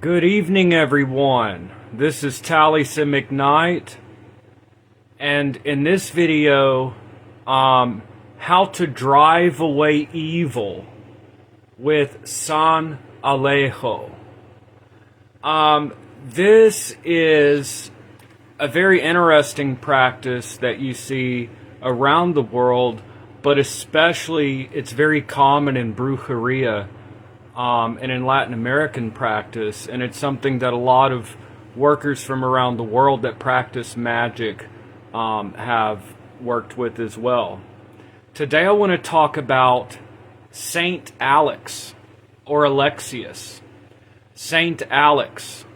Good evening, everyone. This is Taliesin McKnight, and in this video, how to drive away evil with San Alejo. This is a very interesting practice that you see around the world, but especially it's very common in brujeria. And in Latin American practice, and it's something that a lot of workers from around the world that practice magic have worked with as well. Today I want to talk about Saint Alex or Alexius. Saint Alex,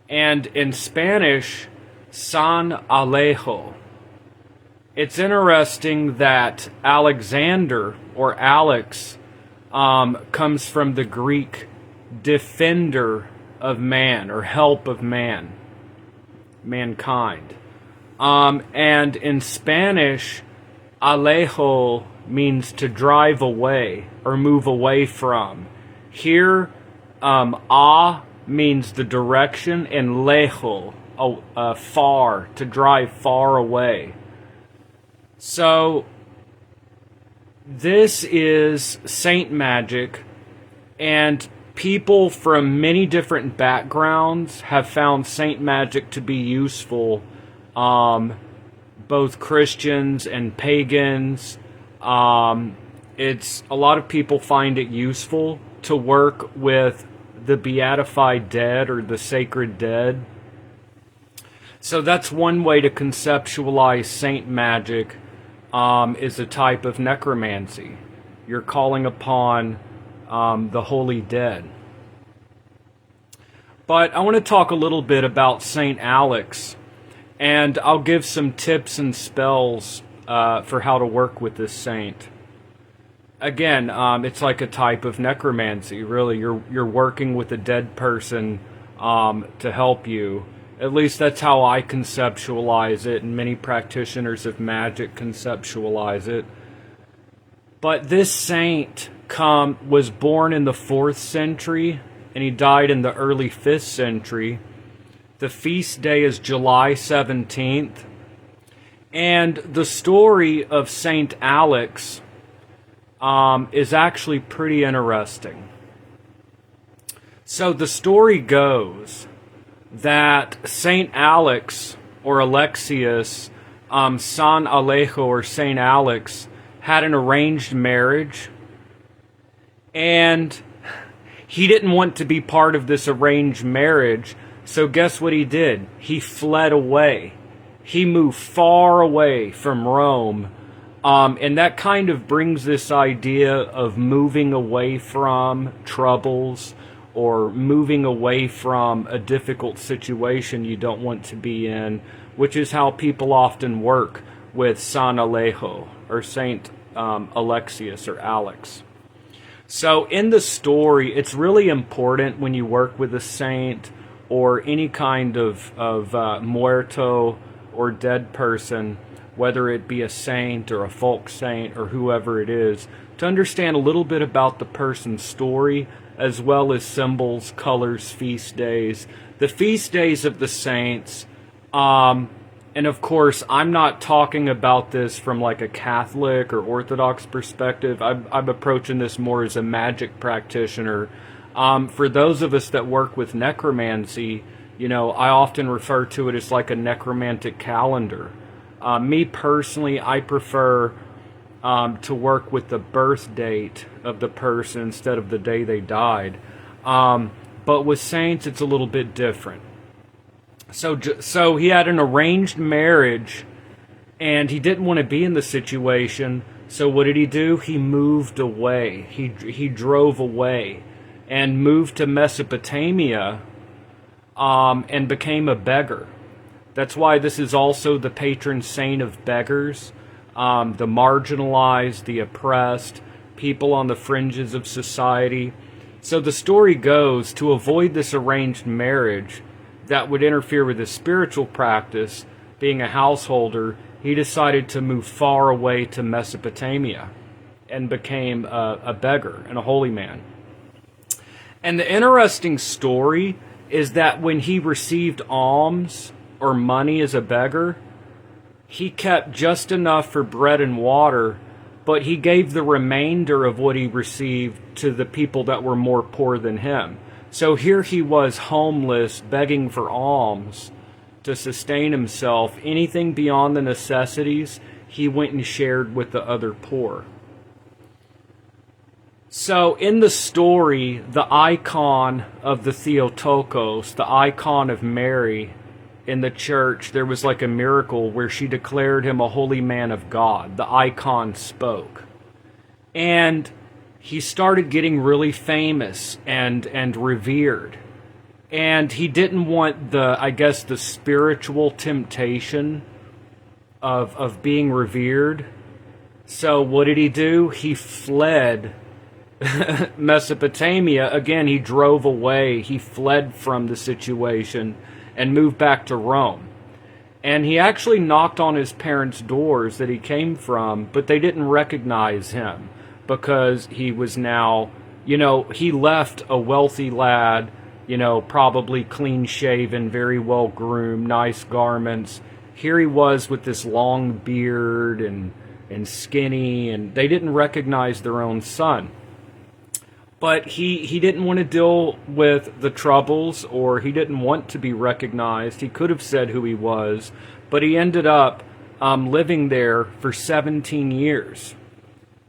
and in Spanish, San Alejo. It's interesting that Alexander or Alex comes from the Greek defender of man, or help of man, mankind. And in Spanish, Alejo means to drive away or move away from. Here, a means the direction, and lejo, far, to drive far away. So this is saint magic, and people from many different backgrounds have found saint magic to be useful, both Christians and pagans. It's a lot of people find it useful to work with the beatified dead or the sacred dead. So that's one way to conceptualize saint magic. Is a type of necromancy. You're calling upon the holy dead. But I want to talk a little bit about Saint Alex, and I'll give some tips and spells for how to work with this saint. Again, it's like a type of necromancy. Really, you're working with a dead person to help you. At least that's how I conceptualize it, and many practitioners of magic conceptualize it. But this saint was born in the 4th century, and he died in the early 5th century. The feast day is July 17th. And the story of Saint Alex is actually pretty interesting. So the story goes that Saint Alex or Alexius, San Alejo or Saint Alex, had an arranged marriage, and he didn't want to be part of this arranged marriage, so guess what he did? He fled away. He moved far away from Rome, and that kind of brings this idea of moving away from troubles, or moving away from a difficult situation you don't want to be in, which is how people often work with San Alejo or Saint Alexius or Alex. So in the story, it's really important when you work with a saint or any kind of muerto or dead person, whether it be a saint or a folk saint or whoever it is, to understand a little bit about the person's story, as well as symbols, colors, feast days. The feast days of the saints, and of course, I'm not talking about this from like a Catholic or Orthodox perspective. I'm approaching this more as a magic practitioner. For those of us that work with necromancy, I often refer to it as like a necromantic calendar. Me personally, I prefer to work with the birth date of the person instead of the day they died. But with saints, it's a little bit different. So he had an arranged marriage, and he didn't want to be in the situation. So what did he do? He moved away. He drove away and moved to Mesopotamia, and became a beggar. That's why this is also the patron saint of beggars. The marginalized, the oppressed, people on the fringes of society. So the story goes, to avoid this arranged marriage that would interfere with his spiritual practice, being a householder, he decided to move far away to Mesopotamia and became a beggar and a holy man. And the interesting story is that when he received alms or money as a beggar, he kept just enough for bread and water, but he gave the remainder of what he received to the people that were more poor than him. So here he was homeless, begging for alms to sustain himself. Anything beyond the necessities, he went and shared with the other poor. So in the story, the icon of the Theotokos, the icon of Mary in the church, there was like a miracle where she declared him a holy man of God. The icon spoke. And he started getting really famous and revered. And he didn't want the spiritual temptation of being revered. So what did he do? He fled Mesopotamia. Again, he drove away. He fled from the situation and moved back to Rome. And he actually knocked on his parents' doors that he came from, but they didn't recognize him because he was now, he left a wealthy lad, probably clean-shaven, very well-groomed, nice garments. Here he was with this long beard and skinny, and they didn't recognize their own son. But he didn't want to deal with the troubles, or he didn't want to be recognized. He could have said who he was, but he ended up living there for 17 years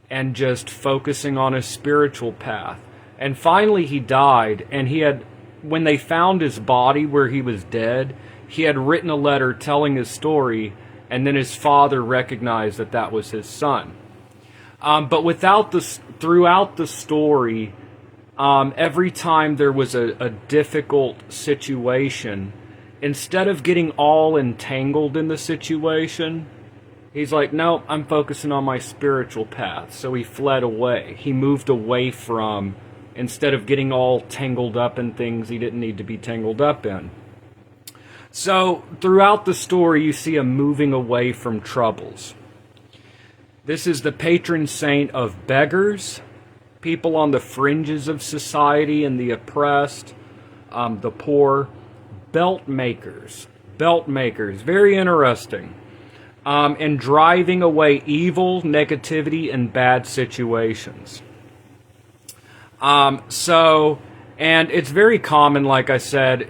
and just focusing on his spiritual path. And finally he died, and when they found his body where he was dead, he had written a letter telling his story, and then his father recognized that that was his son. But throughout the story, every time there was a difficult situation, instead of getting all entangled in the situation, he's like, no, I'm focusing on my spiritual path. So he fled away. He moved away from, instead of getting all tangled up in things he didn't need to be tangled up in. So throughout the story, you see a moving away from troubles. This is the patron saint of beggars, people on the fringes of society and the oppressed, the poor, belt makers, very interesting, and driving away evil, negativity, and bad situations. And it's very common, like I said,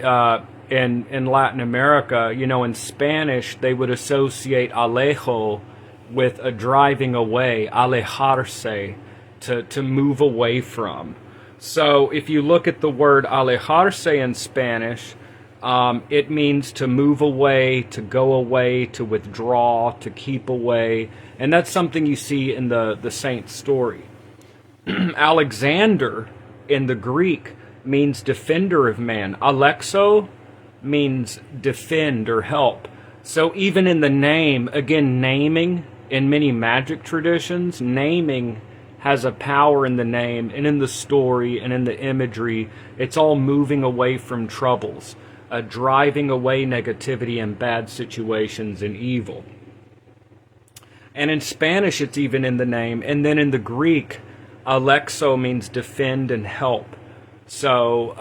in Latin America, in Spanish, they would associate Alejo with a driving away, alejarse, to move away from. So if you look at the word alejarse in Spanish, it means to move away, to go away, to withdraw, to keep away. And that's something you see in the saint's story. Alexander in the Greek means defender of man. Alexo means defend or help. So even in the name, again, naming, in many magic traditions, naming has a power in the name and in the story and in the imagery. It's all moving away from troubles, driving away negativity and bad situations and evil. And in Spanish, it's even in the name. And then in the Greek, Alexo means defend and help. So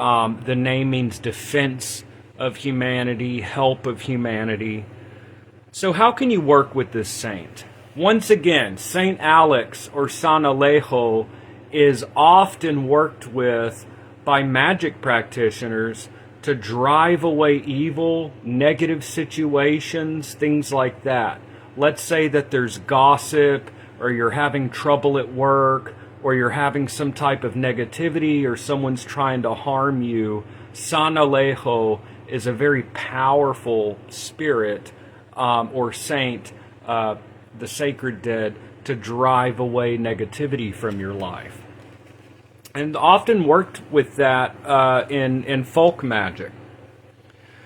the name means defense of humanity, help of humanity. So how can you work with this saint? Once again, Saint Alex or San Alejo is often worked with by magic practitioners to drive away evil, negative situations, things like that. Let's say that there's gossip, or you're having trouble at work, or you're having some type of negativity, or someone's trying to harm you. San Alejo is a very powerful spirit or saint, the sacred dead, to drive away negativity from your life. And often worked with that in folk magic.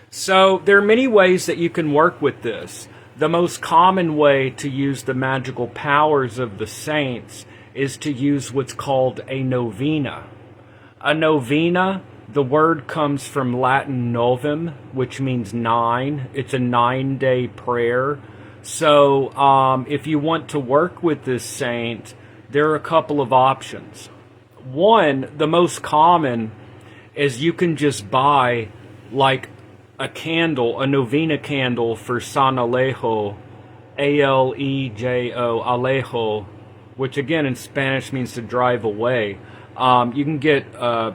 So there are many ways that you can work with this. The most common way to use the magical powers of the saints is to use what's called a novena. A novena, the word comes from Latin novum, which means 9. It's a 9-day prayer. So if you want to work with this saint, there are a couple of options. One, the most common, is you can just buy like a candle, a novena candle for San Alejo, Alejo, Alejo, which again in Spanish means to drive away. You can get a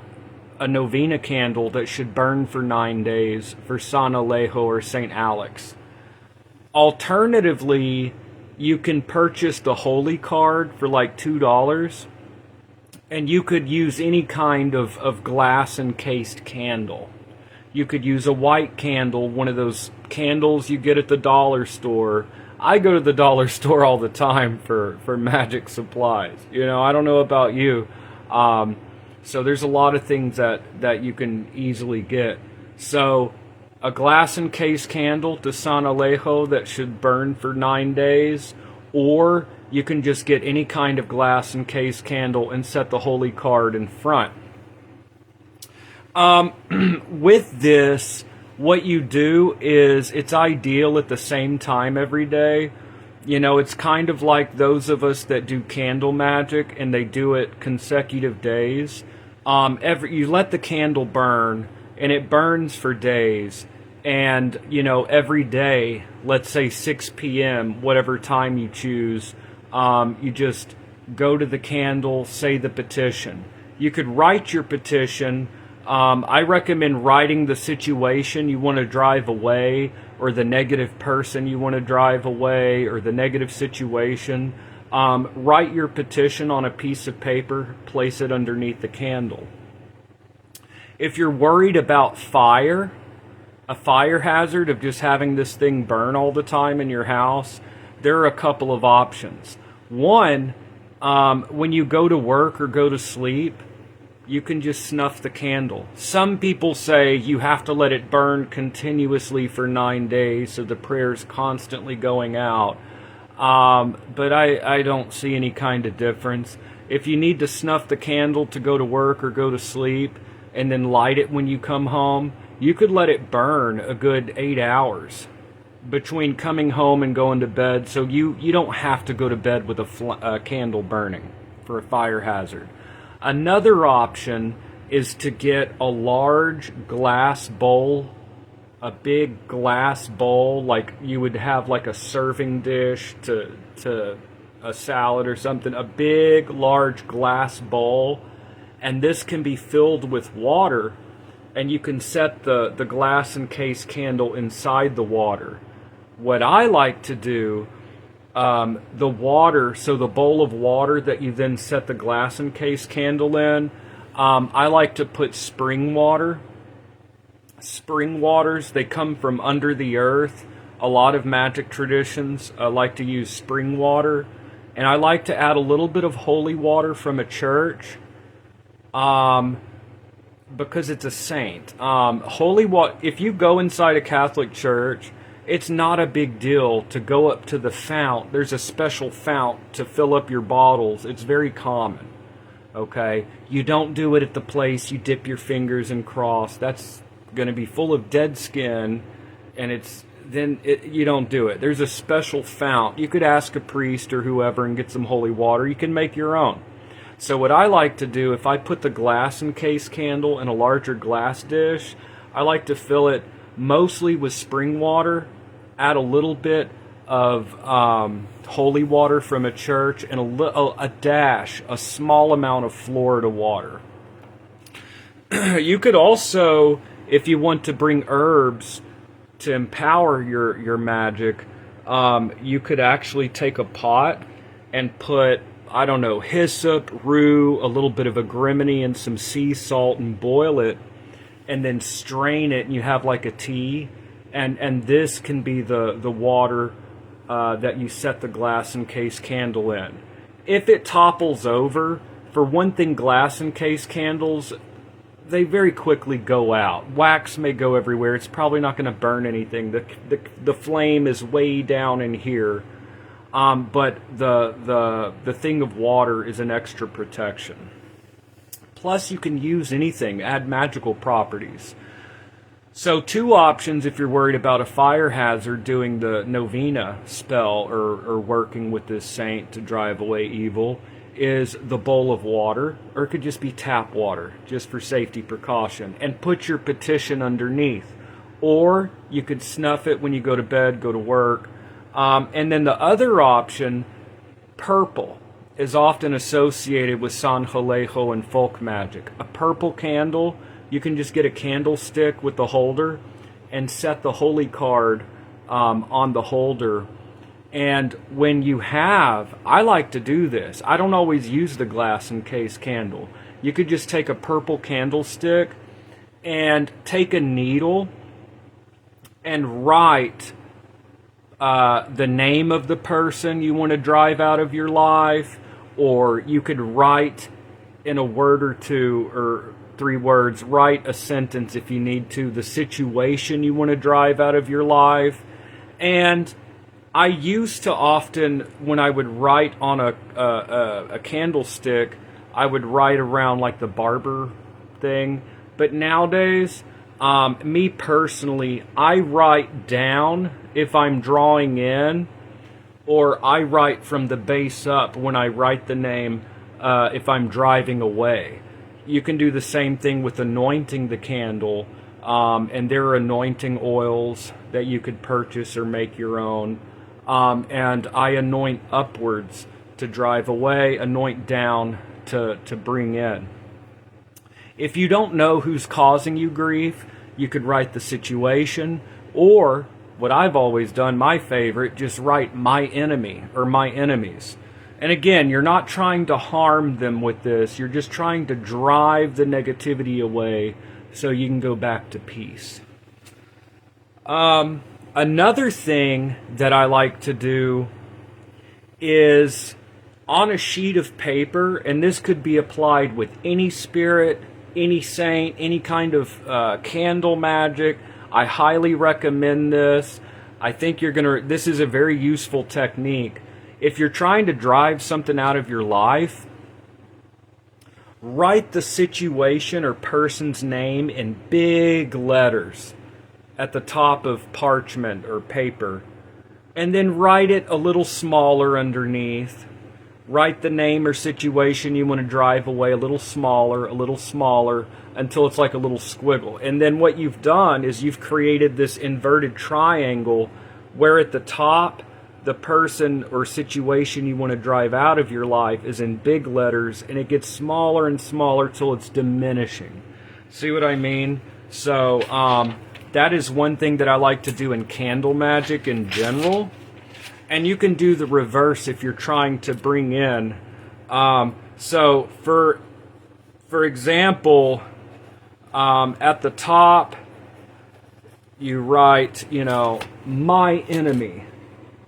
novena candle that should burn for 9 days for San Alejo or St. Alex. Alternatively, you can purchase the Holy Card for like $2, and you could use any kind of glass encased candle. You could use a white candle, one of those candles you get at the dollar store. I go to the dollar store all the time for magic supplies. You know, I don't know about you. So there's a lot of things that you can easily get. So a glass encased candle to San Alejo that should burn for 9 days, or you can just get any kind of glass encased candle and set the Holy Card in front. With this, what you do is it's ideal at the same time every day. You know, it's kind of like those of us that do candle magic and they do it consecutive days. You let the candle burn and it burns for days. And, you know, every day, let's say 6 p.m., whatever time you choose, you just go to the candle, say the petition. You could write your petition. I recommend writing the situation you want to drive away, or the negative person you want to drive away, or the negative situation. Write your petition on a piece of paper, place it underneath the candle. If you're worried about fire, a fire hazard of just having this thing burn all the time in your house, there are a couple of options. One, when you go to work or go to sleep, you can just snuff the candle. Some people say you have to let it burn continuously for 9 days, so the prayer's constantly going out. But I don't see any kind of difference. If you need to snuff the candle to go to work or go to sleep, and then light it when you come home, you could let it burn a good 8 hours between coming home and going to bed, so you don't have to go to bed with a candle burning for a fire hazard. Another option is to get a large glass bowl, a big glass bowl, like you would have like a serving dish to a salad or something, a big, large glass bowl, and this can be filled with water, and you can set the glass encased candle inside the water. What I like to do, the water, so the bowl of water that you then set the glass encased candle in, I like to put spring water. Spring waters, they come from under the earth. A lot of magic traditions like to use spring water. And I like to add a little bit of holy water from a church, because it's a saint. Holy water, if you go inside a Catholic church, it's not a big deal to go up to the fount. There's a special fount to fill up your bottles. It's very common. Okay? You don't do it at the place you dip your fingers and cross. That's going to be full of dead skin, and you don't do it. There's a special fount. You could ask a priest or whoever and get some holy water. You can make your own. So what I like to do, if I put the glass encased candle in a larger glass dish, I like to fill it mostly with spring water, add a little bit of holy water from a church, and a small amount of Florida water. You could also, if you want to bring herbs to empower your magic, you could actually take a pot and put, I don't know, hyssop, rue, a little bit of agrimony, and some sea salt, and boil it, and then strain it, and you have like a tea, and this can be the water that you set the glass encased candle in. If it topples over, for one thing, glass encased candles, they very quickly go out. Wax may go everywhere. It's probably not going to burn anything. The flame is way down in here, but the thing of water is an extra protection. Plus, you can use anything, add magical properties. So 2 options if you're worried about a fire hazard, doing the novena spell or working with this saint to drive away evil, is the bowl of water, or it could just be tap water, just for safety precaution, and put your petition underneath. Or you could snuff it when you go to bed, go to work. And then the other option, purple, is often associated with San Alejo and folk magic. A purple candle, you can just get a candlestick with the holder and set the holy card on the holder. And when you have, I like to do this. I don't always use the glass encased candle. You could just take a purple candlestick and take a needle and write the name of the person you want to drive out of your life, or you could write in a word or two or 3 words, write a sentence if you need to, the situation you want to drive out of your life. And I used to often, when I would write on a candlestick, I would write around like the barber thing. But nowadays, me personally, I write down if I'm drawing in, or I write from the base up when I write the name if I'm driving away. You can do the same thing with anointing the candle, and there are anointing oils that you could purchase or make your own. And I anoint upwards to drive away, anoint down to bring in. If you don't know who's causing you grief, you could write the situation, or what I've always done, my favorite, just write my enemy or my enemies. And again, you're not trying to harm them with this. You're just trying to drive the negativity away so you can go back to peace. Another thing that I like to do is on a sheet of paper, and this could be applied with any spirit, any saint, any kind of candle magic. I highly recommend this. I think this is a very useful technique. If you're trying to drive something out of your life, write the situation or person's name in big letters at the top of parchment or paper, and then write it a little smaller underneath. Write the name or situation you want to drive away a little smaller, until it's like a little squiggle. And then what you've done is you've created this inverted triangle where at the top, the person or situation you want to drive out of your life is in big letters, and it gets smaller and smaller till it's diminishing. See what I mean? So that is one thing that I like to do in candle magic in general. And you can do the reverse if you're trying to bring in. So for example, at the top, you write, my enemy.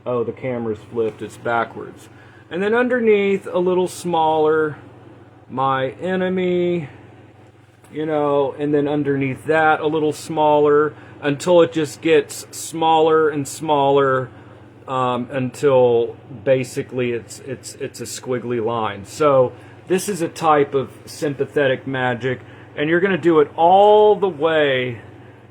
Oh, the camera's flipped, it's backwards. And then underneath, a little smaller, my enemy, and then underneath that, a little smaller, until it just gets smaller and smaller, until basically it's a squiggly line. So this is a type of sympathetic magic, and you're going to do it all the way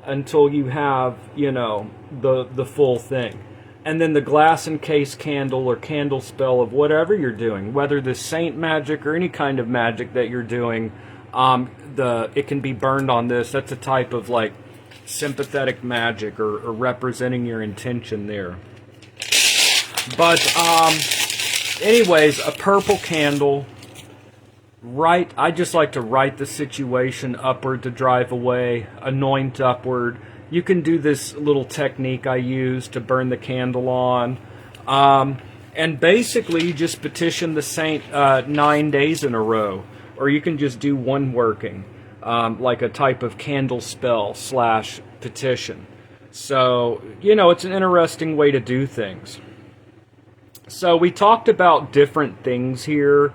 until you have, the full thing. And then the glass encased candle or candle spell of whatever you're doing, whether this saint magic or any kind of magic that you're doing, it can be burned on this. That's a type of like sympathetic magic or representing your intention there. But anyways, a purple candle. I just like to write the situation upward to drive away, anoint upward. You can do this little technique I use to burn the candle on. And basically, you just petition the saint 9 days in a row. Or you can just do one working, like a type of candle spell / petition. So, it's an interesting way to do things. So we talked about different things here.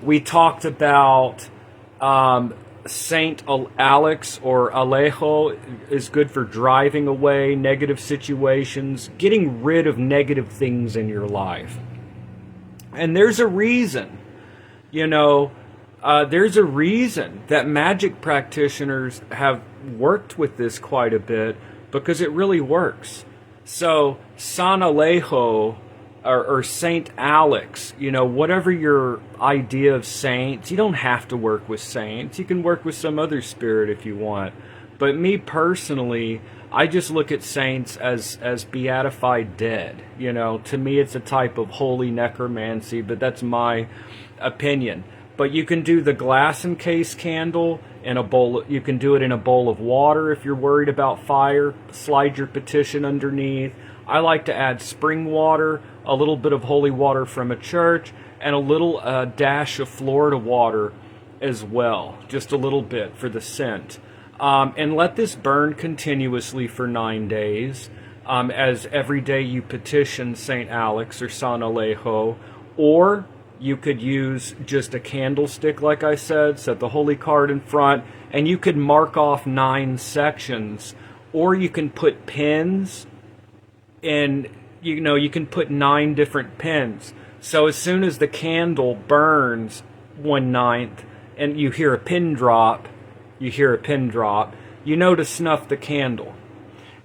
We talked about Saint Alex or Alejo is good for driving away negative situations, getting rid of negative things in your life. And there's a reason, there's a reason that magic practitioners have worked with this quite a bit, because it really works. So San Alejo, or Saint Alex, you know, whatever your idea of saints. You don't have to work with saints. You can work with some other spirit if you want. But me personally, I just look at saints as beatified dead. You know, to me it's a type of holy necromancy, but that's my opinion. But you can do the glass encased candle in a bowl. You can do it in a bowl of water if you're worried about fire. Slide your petition underneath. I like to add spring water, a little bit of holy water from a church, and a little dash of Florida water as well. Just a little bit for the scent. And let this burn continuously for 9 days, as every day you petition St. Alex or San Alejo. Or you could use just a candlestick, like I said, set the holy card in front, and you could mark off 9 sections. Or you can put pins, and you know, you can put 9 different pins. So as soon as the candle burns 1/9 and you hear a pin drop, you know to snuff the candle.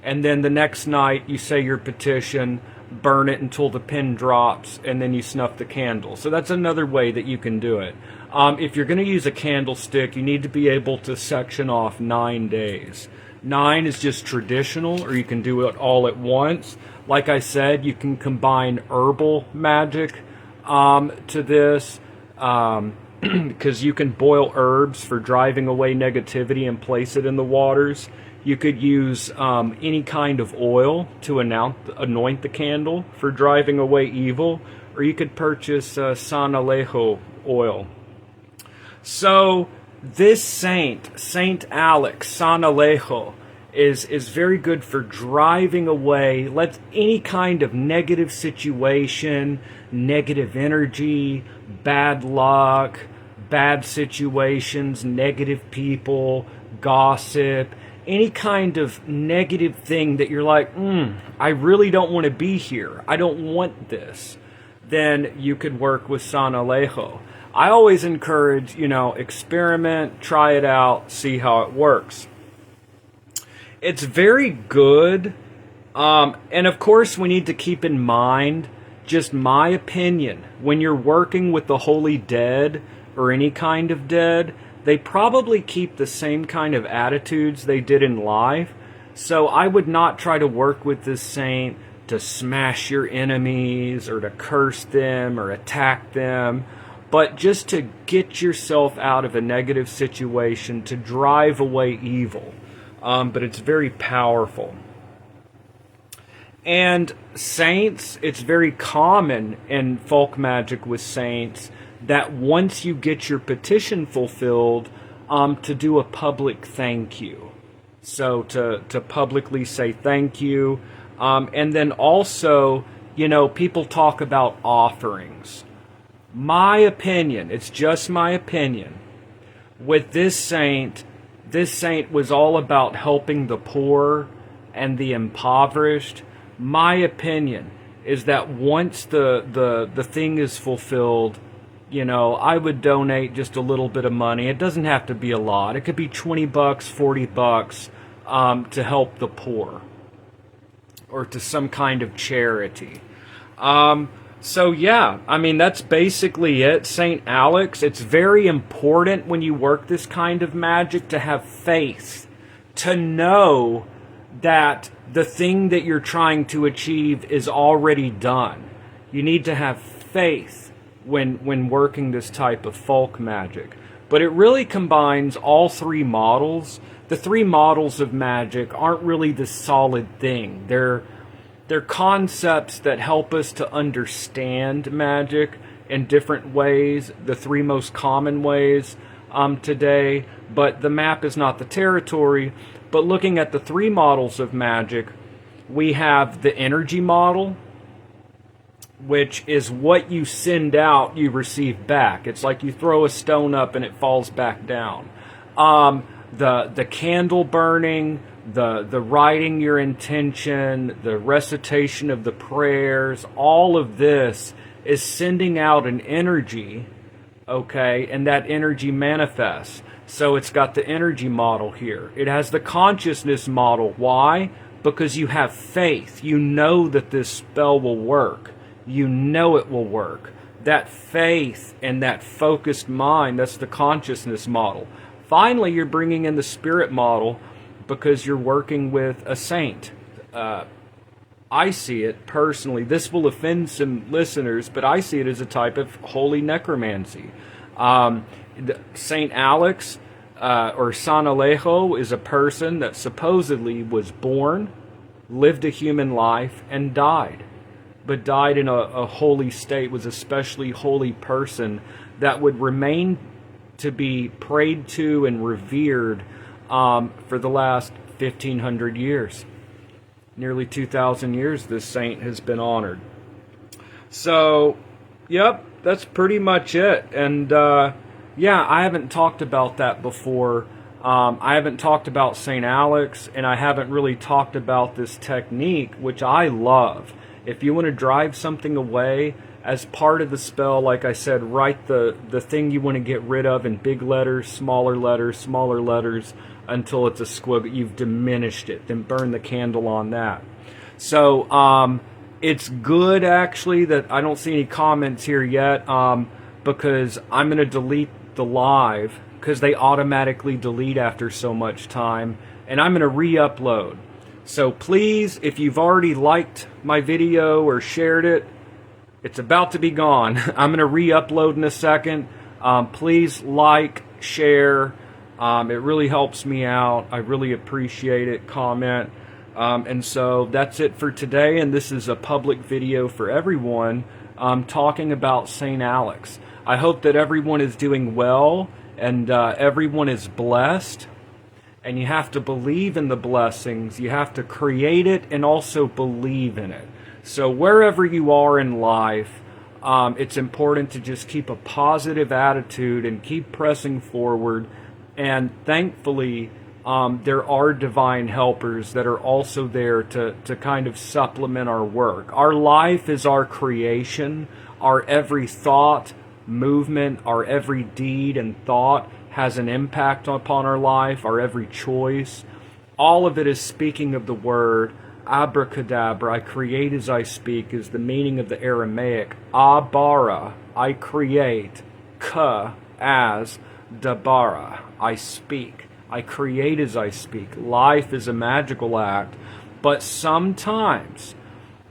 And then the next night you say your petition, burn it until the pin drops, and then you snuff the candle. So that's another way that you can do it. If you're going to use a candlestick, you need to be able to section off 9 days. 9 is just traditional, or you can do it all at once. Like I said, you can combine herbal magic to this, because you can boil herbs for driving away negativity and place it in the waters. You could use any kind of oil to anoint the candle for driving away evil, or you could purchase San Alejo oil. So this saint, Saint Alex, San Alejo, is very good for driving away any kind of negative situation, negative energy, bad luck, bad situations, negative people, gossip, any kind of negative thing that you're like, I really don't want to be here, I don't want this. Then you could work with San Alejo. I always encourage, experiment, try it out, see how it works. It's very good. And of course, we need to keep in mind, just my opinion, when you're working with the holy dead or any kind of dead, they probably keep the same kind of attitudes they did in life. So I would not try to work with this saint to smash your enemies or to curse them or attack them, but just to get yourself out of a negative situation, to drive away evil. But it's very powerful. And saints, it's very common in folk magic with saints that once you get your petition fulfilled, to do a public thank you. So to publicly say thank you. And then also, people talk about offerings. My opinion, it's just my opinion, with this saint was all about helping the poor and the impoverished. My opinion is that once the thing is fulfilled, I would donate just a little bit of money. It doesn't have to be a lot. It could be $20, $40, to help the poor or to some kind of charity. So yeah, that's basically it. St. Alex, it's very important when you work this kind of magic to have faith, to know that the thing that you're trying to achieve is already done. You need to have faith when working this type of folk magic. But it really combines all 3 models. The 3 models of magic aren't really the solid thing. They're concepts that help us to understand magic in different ways, the 3 most common ways today. But the map is not the territory. But looking at the 3 models of magic, we have the energy model, which is what you send out, you receive back. It's like you throw a stone up and it falls back down. The candle burning, the writing your intention, the recitation of the prayers, all of this is sending out an energy, okay, and that energy manifests. So it's got the energy model here. It has the consciousness model. Why? Because you have faith. You know that this spell will work. you know it will work. That faith and that focused mind, that's the consciousness model. Finally, you're bringing in the spirit model because you're working with a saint. I see it personally. This will offend some listeners, but I see it as a type of holy necromancy. Saint Alex or San Alejo is a person that supposedly was born, lived a human life, and died. But died in a holy state, was a especially holy person that would remain to be prayed to and revered for the last 1,500 years. Nearly 2,000 years this saint has been honored. So, yep, that's pretty much it. And yeah, I haven't talked about that before. I haven't talked about St. Alex, and I haven't really talked about this technique, which I love. If you want to drive something away, as part of the spell, like I said, write the thing you want to get rid of in big letters, smaller letters, until it's a squiggle. You've diminished it. Then burn the candle on that. So it's good, actually, that I don't see any comments here yet, because I'm going to delete the live, because they automatically delete after so much time, and I'm going to re-upload. So please, if you've already liked my video or shared it, it's about to be gone. I'm going to re-upload in a second. Please like, share. It really helps me out. I really appreciate it. Comment. And so that's it for today. And this is a public video for everyone talking about St. Alex. I hope that everyone is doing well and everyone is blessed. And you have to believe in the blessings. You have to create it and also believe in it. So wherever you are in life, it's important to just keep a positive attitude and keep pressing forward. And thankfully, there are divine helpers that are also there to kind of supplement our work. Our life is our creation. Our every thought, movement, our every deed and thought has an impact upon our life, our every choice. All of it is speaking of the word abracadabra. I create as I speak is the meaning of the Aramaic. Abara, I create. Ka, as. Dabara, I speak. I create as I speak. Life is a magical act. But sometimes,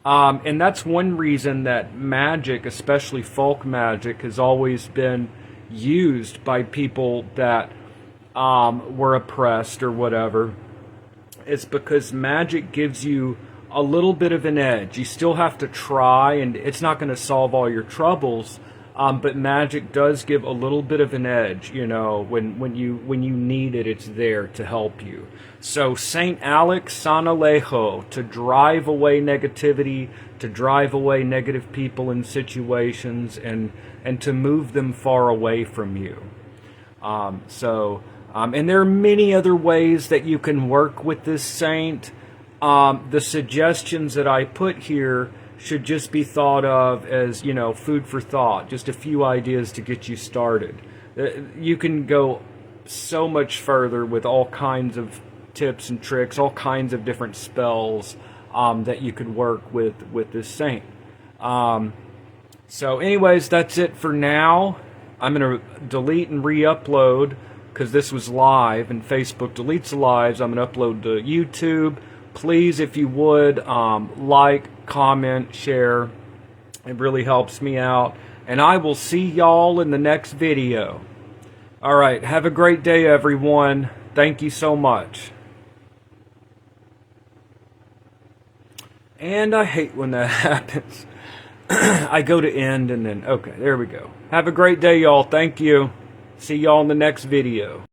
and that's one reason that magic, especially folk magic, has always been used by people that were oppressed or whatever. It's because magic gives you a little bit of an edge. You still have to try, and it's not going to solve all your troubles, but magic does give a little bit of an edge. You know, when you need it, it's there to help you. So Saint Alex, San Alejo, to drive away negativity, to drive away negative people and situations, and to move them far away from you. And there are many other ways that you can work with this saint. The suggestions that I put here should just be thought of as, you know, food for thought. Just a few ideas to get you started. You can go so much further with all kinds of tips and tricks, all kinds of different spells that you could work with this saint. So anyways, that's it for now. I'm going to delete and re-upload because this was live and Facebook deletes the lives. I'm going to upload to YouTube. Please, if you would, like, comment, share. It really helps me out. And I will see y'all in the next video. All right, have a great day, everyone. Thank you so much. And I hate when that happens. I go to end and then, okay, there we go. Have a great day, y'all. Thank you. See y'all in the next video.